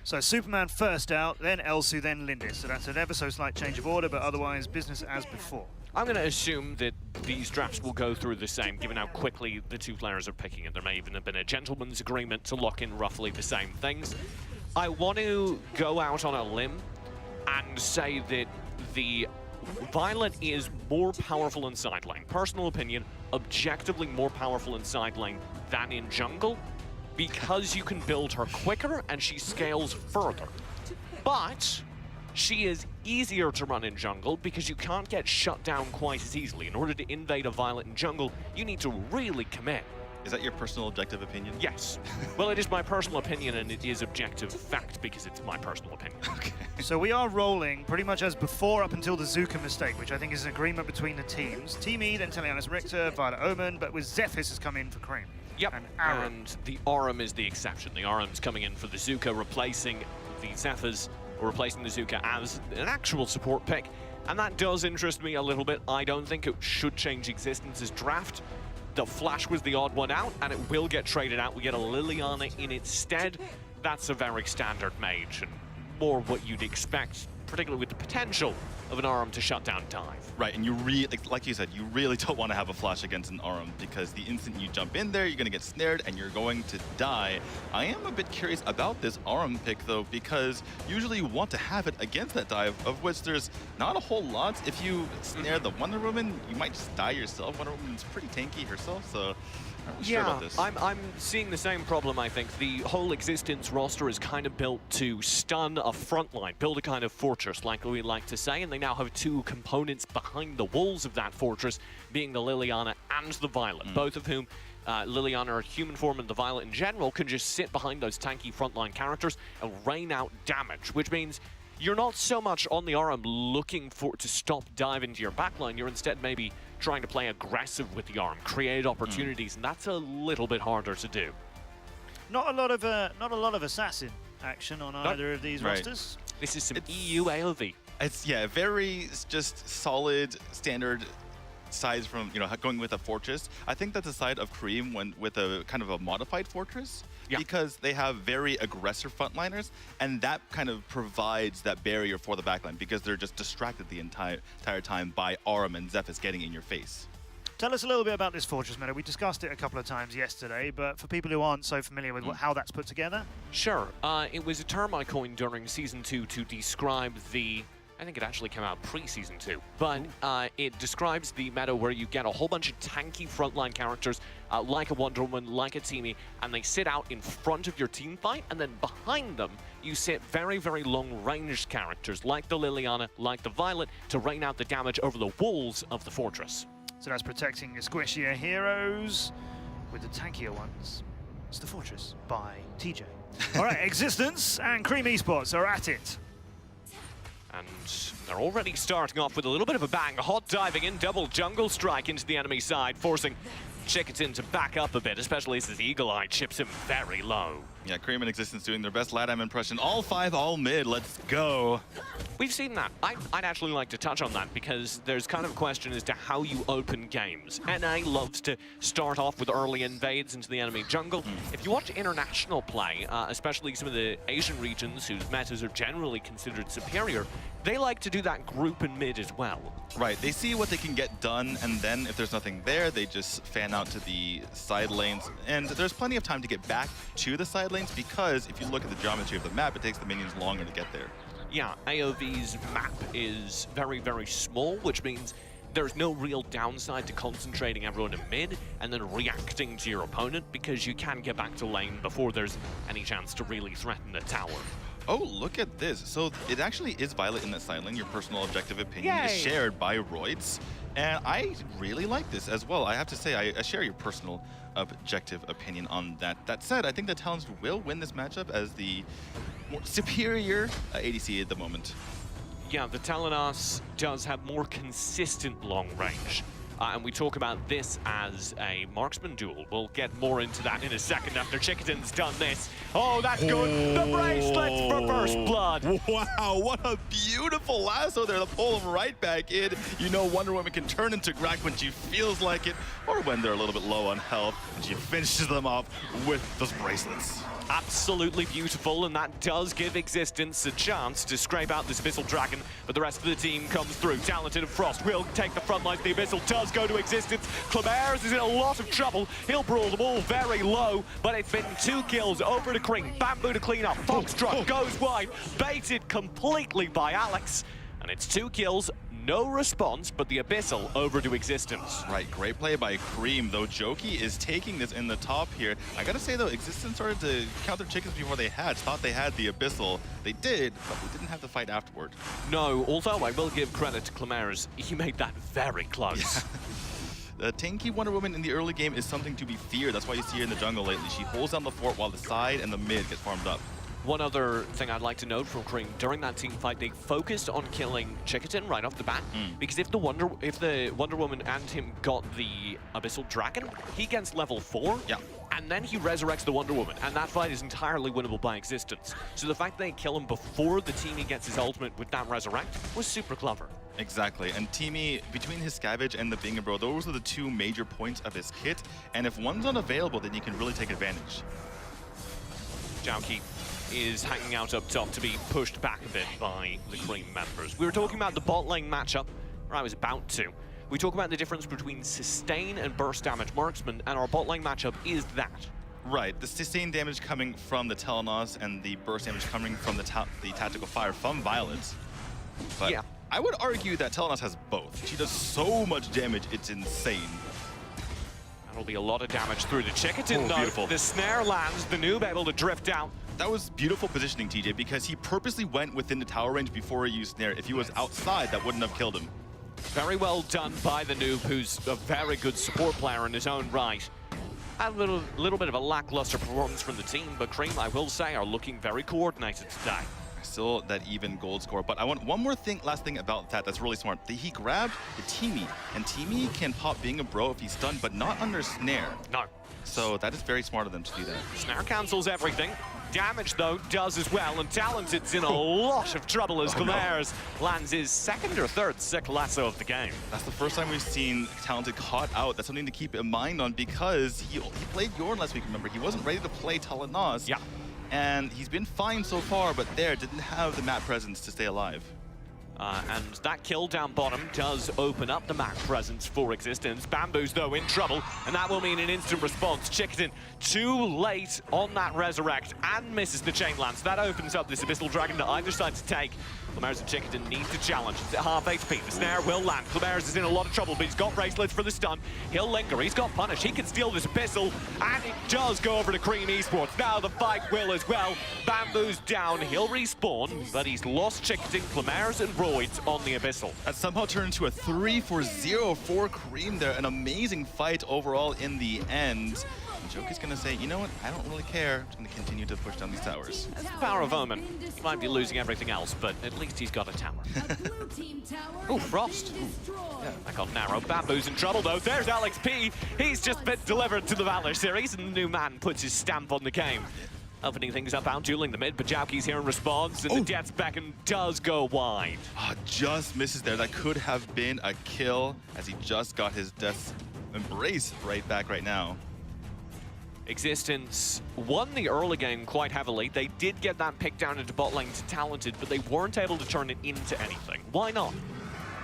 So Superman first out, then Elsu, then Lindis. So that's an ever so slight change of order, but otherwise business as before. I'm going to assume that these drafts will go through the same, given how quickly the two players are picking it. There may even have been a gentleman's agreement to lock in roughly the same things. I want to go out on a limb and say that the Violet is more powerful in side lane. Personal opinion, objectively more powerful in side lane than in jungle, because you can build her quicker and she scales further. But she is easier to run in jungle because you can't get shut down quite as easily. In order to invade a Violet in jungle, you need to really commit. Is that your personal objective opinion? Yes. Well, it is my personal opinion, and it is objective fact because it's my personal opinion. Okay. So we are rolling pretty much as before up until the Zuka mistake, which I think is an agreement between the teams. Team E, then Teleanis Richter, Violet Omen, but with Zephys has come in for Cream. Yep, And the Aurum is the exception. The Aurum's coming in for the Zuka, replacing the Zephyrs, or replacing the Zuka as an actual support pick. And that does interest me a little bit. I don't think it should change Existence's draft. The Flash was the odd one out, and it will get traded out. We get a Liliana in its stead. That's a very standard mage, and more what you'd expect, particularly with the potential of an Aurum to shut down dive. Right, and you like you said, you really don't want to have a flash against an Aurum because the instant you jump in there, you're going to get snared and you're going to die. I am a bit curious about this Aurum pick though, because usually you want to have it against that dive, of which there's not a whole lot. If you snare the Wonder Woman, you might just die yourself. Wonder Woman's pretty tanky herself, so I'm not sure about this. I'm seeing the same problem, I think. The whole Existence roster is kind of built to stun a front line, build a kind of fortress, like we like to say, and they now have two components behind the walls of that fortress, being the Liliana and the Violet, both of whom, Liliana, in human form, and the Violet in general, can just sit behind those tanky frontline characters and rain out damage, which means you're not so much on the Aurum looking to stop dive into your backline, you're instead maybe trying to play aggressive with the Aurum, create opportunities, and that's a little bit harder to do. not a lot of assassin action on either of these rosters. This is some EU AOV. It's, yeah, very just solid, standard sides from, you know, going with a fortress. I think that's a side of Cream when with a kind of a modified fortress, because they have very aggressive frontliners, and that kind of provides that barrier for the backline because they're just distracted the entire time by Aurum and Zephys getting in your face. Tell us a little bit about this fortress meta. We discussed it a couple of times yesterday, but for people who aren't so familiar with how that's put together. Sure. It was a term I coined during Season 2 to describe the... I think it actually came out pre-Season 2, but it describes the meta where you get a whole bunch of tanky frontline characters, like a Wonder Woman, like a Teamy, and they sit out in front of your team fight, and then behind them, you sit very, very long-ranged characters, like the Liliana, like the Violet, to rain out the damage over the walls of the fortress. So that's protecting the squishier heroes with the tankier ones. It's the Fortress by TJ. All right, Existence and Cream Esports are at it. And they're already starting off with a little bit of a bang. Hot diving in, double jungle strike into the enemy side, forcing x6tence to back up a bit, especially as his Eagle Eye chips him very low. Yeah, Cream and Existence doing their best LATAM impression. All 5, all mid, let's go. We've seen that. I'd actually like to touch on that because there's kind of a question as to how you open games. NA loves to start off with early invades into the enemy jungle. If you watch international play, especially some of the Asian regions whose metas are generally considered superior, they like to do that group in mid as well. Right, they see what they can get done, and then if there's nothing there, they just fan out to the side lanes. And there's plenty of time to get back to the side lanes because if you look at the geometry of the map, it takes the minions longer to get there. Yeah, AOV's map is very, very small, which means there's no real downside to concentrating everyone in mid and then reacting to your opponent because you can get back to lane before there's any chance to really threaten the tower. Oh, look at this. So it actually is Violet in that side lane. Your personal objective opinion is shared by Roids. And I really like this as well. I have to say, I share your personal objective opinion on that. That said, I think the Talons will win this matchup as the more superior ADC at the moment. Yeah, the Teleanis does have more consistent long range. And we talk about this as a marksman duel. We'll get more into that in a second after x6tence's done this. Oh, that's good. The bracelets for first blood. Wow, what a beautiful lasso there to pull him right back in. You know Wonder Woman can turn into Greg when she feels like it, or when they're a little bit low on health, and she finishes them off with those bracelets. absolutely beautiful, and that does give Existence a chance to scrape out this Abyssal Dragon, but the rest of the team comes through. Talented and Frost will take the front lines. The Abyssal does go to Existence. Clemers is in a lot of trouble. He'll brawl them all very low, but it's been 2 kills over to Cream. Bamboo to clean up. Foxtrot goes wide, baited completely by Alex, and it's 2 kills. No response, but the Abyssal over to Existence. Right, great play by Cream, though Joki is taking this in the top here. I gotta say, though, Existence started to count their chickens before they hatched. Thought they had the Abyssal. They did, but they didn't have to fight afterward. No, although I will give credit to Clemers, he made that very close. The tanky Wonder Woman in the early game is something to be feared. That's why you see her in the jungle lately. She holds down the fort while the side and the mid get farmed up. One other thing I'd like to note from Cream, during that team fight, they focused on killing Chickatin right off the bat, because if the Wonder Woman and him got the Abyssal Dragon, he gets level 4, and then he resurrects the Wonder Woman, and that fight is entirely winnable by Existence. So the fact they kill him before the teamie gets his ultimate with that resurrect was super clever. Exactly, and teamie, between his Scavenge and the Binga Bro, those are the 2 major points of his kit, and if one's unavailable, then you can really take advantage. Jauki is hanging out up top to be pushed back a bit by the Cream members. We were talking about the bot lane matchup, or I was about to. We talk about the difference between sustain and burst damage marksman, and our bot lane matchup is that. Right, the sustain damage coming from the Telenos and the burst damage coming from the tactical fire from Violet. But yeah, I would argue that Telenos has both. She does so much damage, it's insane. That'll be a lot of damage through the Chickatin, though. Beautiful. The snare lands, the noob able to drift out. That was beautiful positioning, TJ, because he purposely went within the tower range before he used snare. If he was outside, that wouldn't have killed him. Very well done by the noob, who's a very good support player in his own right. A little bit of a lackluster performance from the team, but Cream, I will say, are looking very coordinated today. Still that even gold score, but I want one more thing, last thing about that's really smart. He grabbed the teamie, and teamie can pop being a bro if he's stunned, but not under snare. No. So that is very smart of them to do that. Snare cancels everything. Damage, though, does as well, and Talented's in a lot of trouble as Clemers lands his 2nd or 3rd sick lasso of the game. That's the first time we've seen Talented caught out. That's something to keep in mind on, because he played Yorn last week, remember? He wasn't ready to play Telenos. Yeah. And he's been fine so far, but there didn't have the map presence to stay alive. And that kill down bottom does open up the map presence for Existence. Bamboo's, though, in trouble, and that will mean an instant response. Chickatin too late on that resurrect and misses the chain lance. That opens up this Abyssal Dragon to either side to take. Clemers and Chickatin need to challenge. It's at half HP. The snare will land. Clemers is in a lot of trouble, but he's got bracelets for the stun. He'll linger. He's got punish. He can steal this Abyssal, and it does go over to Cream Esports. Now the fight will as well. Bamboo's down. He'll respawn, but he's lost Chickatin, Clemers, and Roids on the Abyssal. That somehow turned into a 3-4-0 for Cream there. An amazing fight overall in the end. Joki's gonna say, you know what, I don't really care. I'm gonna continue to push down these towers. That's the power of Omen. He might be losing everything else, but at least he's got a tower. Oh, Frost. Yeah, that got narrow. Bamboo's in trouble, though. There's Alex P. He's just been delivered to the Valor Series, and the new man puts his stamp on the game. Opening things up, out dueling the mid, but Jauki's here in response, and the Death's Beacon does go wide. Just misses there. That could have been a kill, as he just got his Death's Embrace right back right now. Existence won the early game quite heavily. They did get that pick down into bot lane to Talented, but they weren't able to turn it into anything. Why not?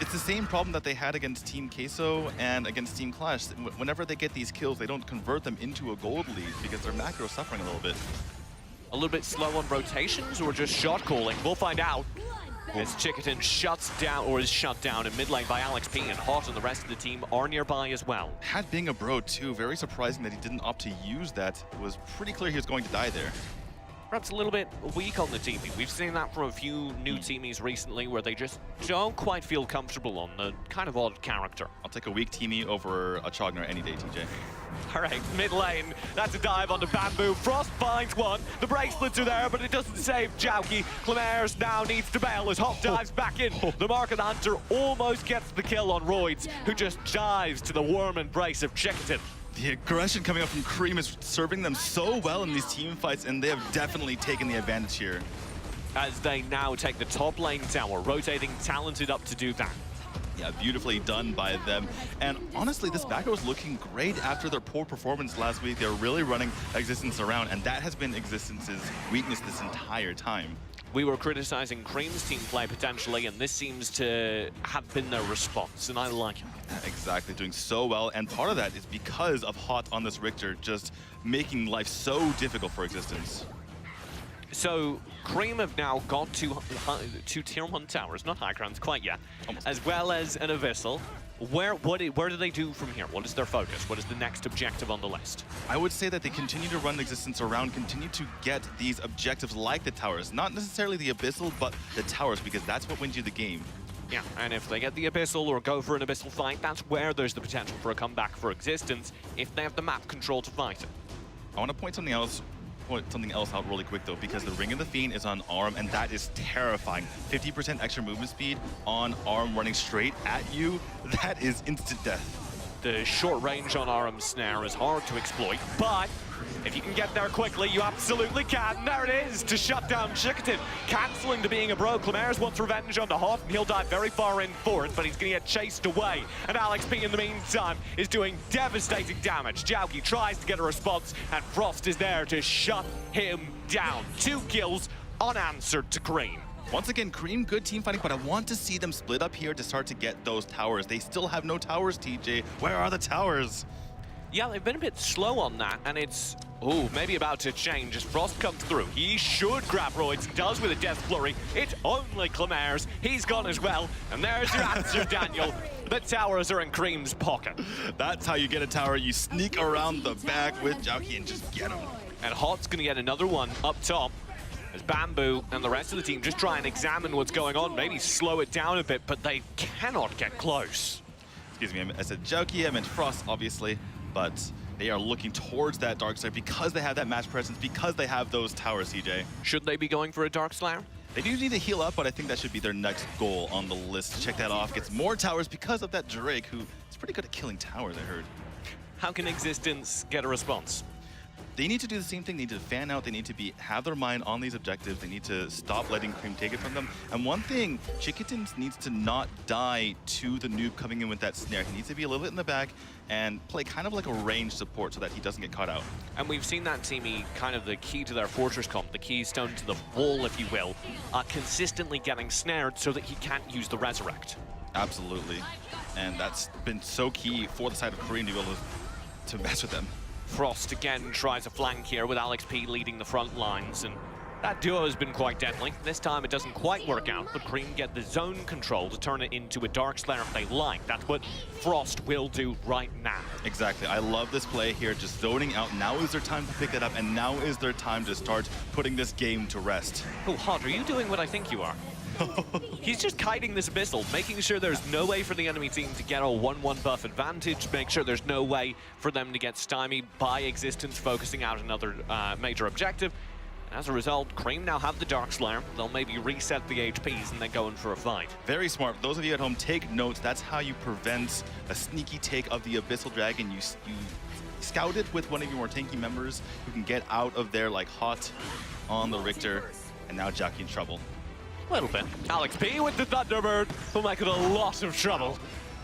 It's the same problem that they had against Team Queso and against Team Clash. Whenever they get these kills, they don't convert them into a gold lead because their macro is suffering a little bit. A little bit slow on rotations or just shot calling? We'll find out. As Chickatin shuts down, or is shut down in mid lane by Alex P, and Hot and the rest of the team are nearby as well. Had being a bro too, very surprising that he didn't opt to use that. It was pretty clear he was going to die there. Perhaps a little bit weak on the teamie. We've seen that from a few new teamies recently where they just don't quite feel comfortable on the kind of odd character. I'll take a weak teamie over a Chogner any day, TJ. All right, mid lane, that's a dive onto Bamboo. Frost finds one. The bracelets are there, but it doesn't save Jauki. Clemers now needs to bail as Hop dives back in. The Market Hunter almost gets the kill on Roids, who just dives to the warm embrace of Chickatin. The aggression coming up from Cream is serving them so well in these team fights, and they have definitely taken the advantage here. As they now take the top lane tower, rotating Talented up to do that. Yeah, beautifully done by them. And honestly, this back row is looking great after their poor performance last week. They're really running Existence around, and that has been Existence's weakness this entire time. We were criticizing Cream's team play potentially, and this seems to have been their response, and I like it. Exactly, doing so well, and part of that is because of Hot on this Richter just making life so difficult for Existence. So Cream have now got two tier 1 towers, not high grounds quite yet, Almost. as well as an Abyssal. Where do they do from here? What is their focus? What is the next objective on the list? I would say that they continue to run Existence around, continue to get these objectives like the towers. Not necessarily the Abyssal, but the towers, because that's what wins you the game. Yeah, and if they get the Abyssal or go for an Abyssal fight, that's where there's the potential for a comeback for Existence if they have the map control to fight it. I want to point something else out really quick though, because the Ring of the Fiend is on ARM, and that is terrifying. 50% extra movement speed on ARM running straight at you, that is instant death. The short range on Arum Snare is hard to exploit, but if you can get there quickly, you absolutely can. There it is to shut down x6tence, cancelling to being a bro. Clemers wants revenge on the Hot, and he'll dive very far in for it, but he's going to get chased away. And Alex P, in the meantime, is doing devastating damage. Jauki tries to get a response, and Frost is there to shut him down. 2 kills unanswered to Cream. Once again, Cream, good team fighting, but I want to see them split up here to start to get those towers. They still have no towers, TJ. Where are the towers? Yeah, they've been a bit slow on that, and it's, maybe about to change as Frost comes through. He should grab Roids, does with a Death Flurry. It's only Clemers. He's gone as well, and there's your answer, Daniel. The towers are in Cream's pocket. That's how you get a tower. You sneak around the back with Jauki and just get him. And Hot's going to get another one up top as Bamboo and the rest of the team just try and examine what's going on, maybe slow it down a bit, but they cannot get close. Excuse me, I said Jauki, I meant Frost, obviously, but they are looking towards that Dark Slayer because they have that match presence, because they have those towers, CJ. Should they be going for a Dark Slayer? They do need to heal up, but I think that should be their next goal on the list. Check that off, gets more towers because of that Drake, who is pretty good at killing towers, I heard. How can Existence get a response? They need to do the same thing. They need to fan out. They need to have their mind on these objectives. They need to stop letting Cream take it from them. And one thing, x6tence needs to not die to the noob coming in with that snare. He needs to be a little bit in the back and play kind of like a ranged support so that he doesn't get caught out. And we've seen that teamy, kind of the key to their Fortress comp, the keystone to the wall, if you will, consistently getting snared so that he can't use the Resurrect. Absolutely. And that's been so key for the side of Korean to be able to mess with them. Frost again tries a flank here with Alex P leading the front lines, and that duo has been quite deadly. This time it doesn't quite work out, but Cream get the zone control to turn it into a Dark Slayer if they like. That's what Frost will do right now. Exactly. I love this play here, just zoning out. Now is their time to pick it up, and now is their time to start putting this game to rest. Oh, Hot, are you doing what I think you are? He's just kiting this Abyssal, making sure there's no way for the enemy team to get a 1-1 buff advantage, make sure there's no way for them to get stymied by x6tence focusing out another major objective. And as a result, Cream now have the Dark Slayer. They'll maybe reset the HPs and then go in for a fight. Very smart. Those of you at home, take notes. That's how you prevent a sneaky take of the Abyssal Dragon. You scout it with one of your more tanky members who can get out of there like Hot on the Richter. And now Jauki in trouble. A little bit. Alex P with the Thunderbird will make it a lot of trouble.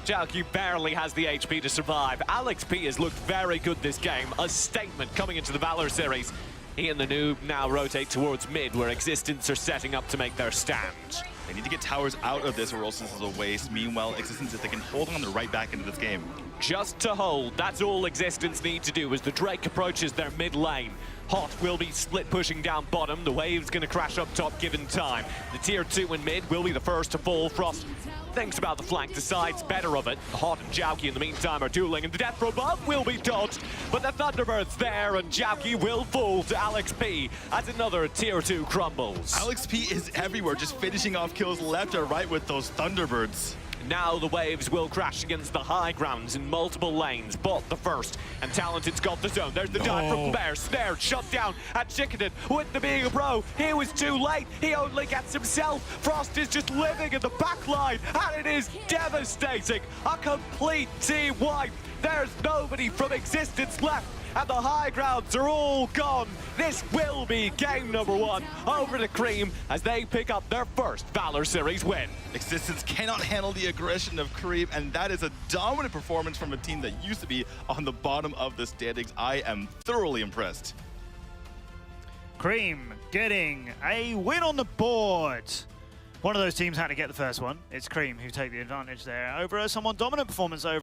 Jauki barely has the HP to survive. Alex P has looked very good this game. A statement coming into the Valor Series. He and the noob now rotate towards mid, where x6tence are setting up to make their stand. They need to get towers out of this, or else this is a waste. Meanwhile, x6tence, if they can hold on, they're right back into this game. Just to hold, that's all x6tence need to do as the Drake approaches their mid lane. Hot will be split pushing down bottom. The wave's going to crash up top given time. The tier 2 in mid will be the first to fall. Frost thinks about the flank, decides better of it. Hot and Jauki in the meantime are dueling, and the death from above will be dodged. But the Thunderbird's there, and Jauki will fall to Alex P as another tier 2 crumbles. Alex P is everywhere, just finishing off kills left or right with those Thunderbirds. Now the waves will crash against the high grounds in multiple lanes. Bot the first, and Talented's got the zone. There's the dive from Bear. Snared, shut down at x6tence with the being a pro. He was too late. He only gets himself. Frost is just living in the back line, and it is devastating. A complete team wipe. There's nobody from x6tence left. and the high grounds are all gone. This will be game number 1 over to Cream as they pick up their first Valor Series win. x6tence cannot handle the aggression of Cream, and that is a dominant performance from a team that used to be on the bottom of the standings. I am thoroughly impressed. Cream getting a win on the board. One of those teams had to get the first one. It's Cream who take the advantage there over a somewhat dominant performance over